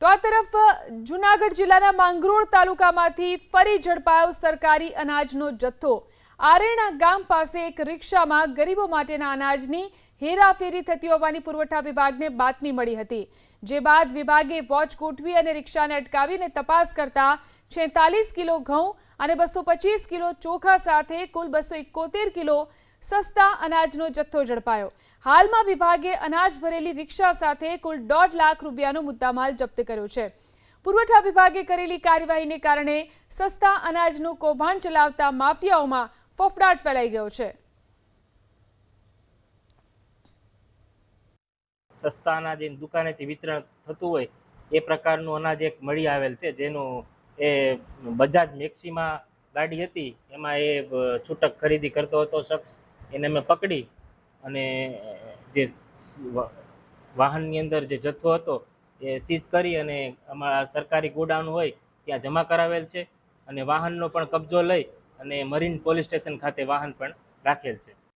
તો આ તરફ જૂનાગઢ જિલ્લાના માંગરોળ તાલુકામાંથી ફરી ઝડપાયો સરકારી અનાજનો જથ્થો। આરેણા ગામ પાસે એક રિક્ષામાં ગરીબો માટેના અનાજની હેરાફેરી થતી હોવાની પુરવઠા વિભાગને બાતમી મળી હતી, જે બાદ વિભાગે વોચ ગોઠવી અને રિક્ષાને અટકાવીને તપાસ કરતા 46 કિલો ઘઉં અને 225 કિલો ચોખા સાથે કુલ 271 કિલો સસ્તા અનાજનો જથ્થો ઝડપાયો। હાલમાં વિભાગે અનાજ ભરેલી રિક્ષા સાથે કુલ 1.5 લાખ રૂપિયાનો મુદ્દામાલ જપ્ત કર્યો છે। પુરવઠા વિભાગે કરેલી કાર્યવાહીને કારણે સસ્તા અનાજનું કૌભાંડ ચલાવતા માફિયાઓમાં ફફડાટ ફેલાઈ ગયો છે। સસ્તા અનાજ દુકાનેથી વિતરણ થતું હોય એ પ્રકારનું અનાજ એક મળી આવેલ છે, જેનું એ બજાજ મેક્સીમાં ગાડી હતી, એમાં એ છૂટક ખરીદી કરતો હતો શખ્સ। એને મેં પકડી અને જે વાહનની અંદર જે જથ્થો હતો એ સીઝ કરી અને અમારા સરકારી ગોડાઉન હોય ત્યાં જમા કરાવેલ છે અને વાહનનો પણ કબજો લઈ અને મરીન પોલીસ સ્ટેશન ખાતે વાહન પણ રાખેલ છે।